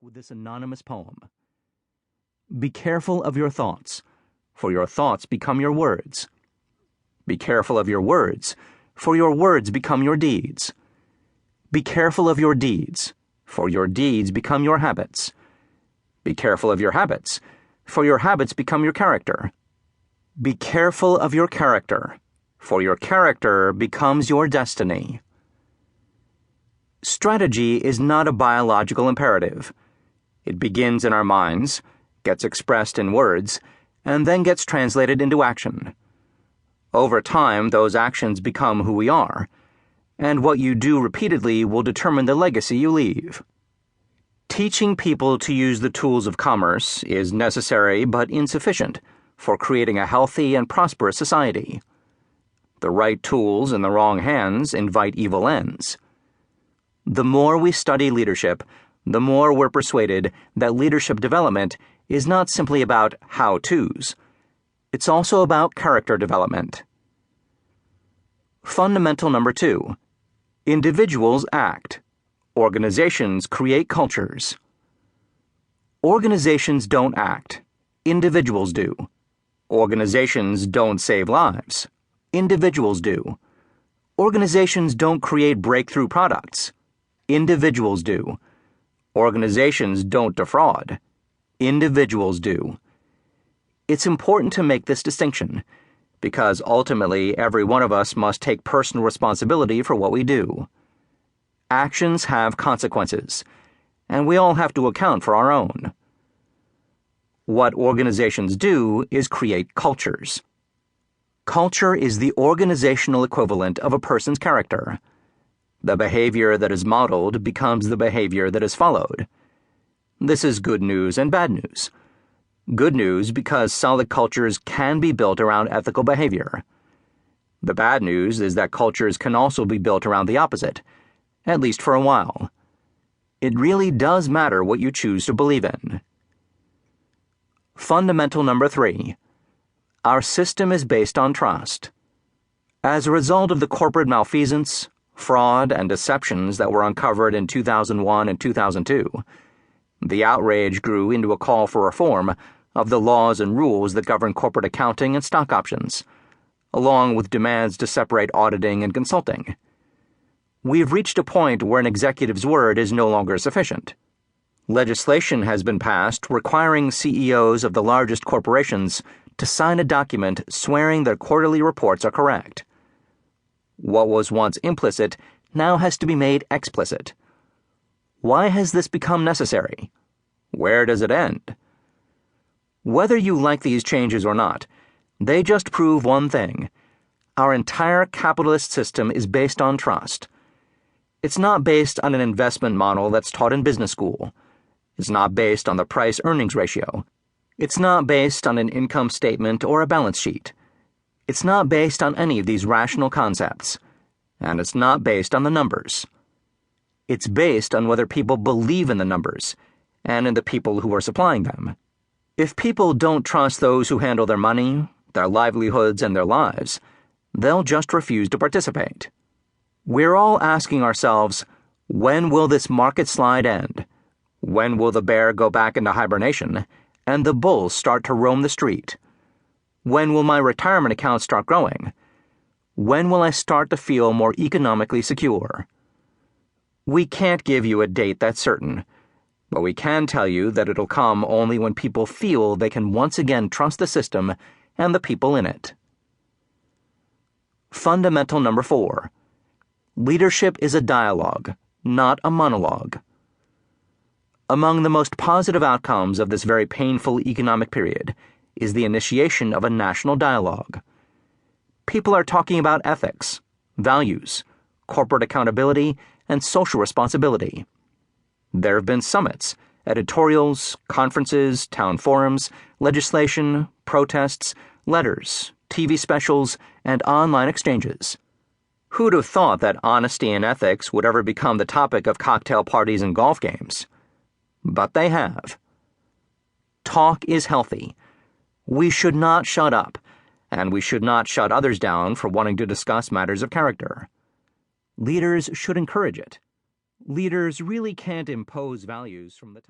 with this anonymous poem. Be careful of your thoughts, for your thoughts become your words. Be careful of your words, for your words become your deeds. Be careful of your deeds, for your deeds become your habits. Be careful of your habits, for your habits become your character. Be careful of your character, for your character becomes your destiny. Strategy is not a biological imperative. It begins in our minds, gets expressed in words, and then gets translated into action. Over time, those actions become who we are, and what you do repeatedly will determine the legacy you leave. Teaching people to use the tools of commerce is necessary but insufficient for creating a healthy and prosperous society. The right tools in the wrong hands invite evil ends. The more we study leadership, the more we're persuaded that leadership development is not simply about how-tos. It's also about character development. Fundamental number 2. Individuals act. Organizations create cultures. Organizations don't act. Individuals do. Organizations don't save lives. Individuals do. Organizations don't create breakthrough products. Individuals do. Organizations don't defraud. Individuals do. It's important to make this distinction, because ultimately every one of us must take personal responsibility for what we do. Actions have consequences, and we all have to account for our own. What organizations do is create cultures. Culture is the organizational equivalent of a person's character. The behavior that is modeled becomes the behavior that is followed. This is good news and bad news. Good news because solid cultures can be built around ethical behavior. The bad news is that cultures can also be built around the opposite, at least for a while. It really does matter what you choose to believe in. Fundamental number 3. Our system is based on trust. As a result of the corporate malfeasance, fraud, and deceptions that were uncovered in 2001 and 2002, the outrage grew into a call for reform of the laws and rules that govern corporate accounting and stock options, along with demands to separate auditing and consulting. We've reached a point where an executive's word is no longer sufficient. Legislation has been passed requiring CEOs of the largest corporations to sign a document swearing their quarterly reports are correct. What was once implicit now has to be made explicit. Why has this become necessary? Where does it end? Whether you like these changes or not, they just prove one thing. Our entire capitalist system is based on trust. It's not based on an investment model that's taught in business school. It's not based on the price-earnings ratio. It's not based on an income statement or a balance sheet. It's not based on any of these rational concepts. And it's not based on the numbers. It's based on whether people believe in the numbers and in the people who are supplying them. If people don't trust those who handle their money, their livelihoods, and their lives, they'll just refuse to participate. We're all asking ourselves, when will this market slide end? When will the bear go back into hibernation and the bulls start to roam the street? When will my retirement account start growing? When will I start to feel more economically secure? We can't give you a date that's certain, but we can tell you that it'll come only when people feel they can once again trust the system and the people in it. Fundamental number 4. Leadership is a dialogue, not a monologue. Among the most positive outcomes of this very painful economic period is the initiation of a national dialogue. People are talking about ethics, values, corporate accountability, and social responsibility. There have been summits, editorials, conferences, town forums, legislation, protests, letters, TV specials, and online exchanges. Who'd have thought that honesty and ethics would ever become the topic of cocktail parties and golf games? But they have. Talk is healthy. We should not shut up, and we should not shut others down for wanting to discuss matters of character. Leaders should encourage it. Leaders really can't impose values from the top.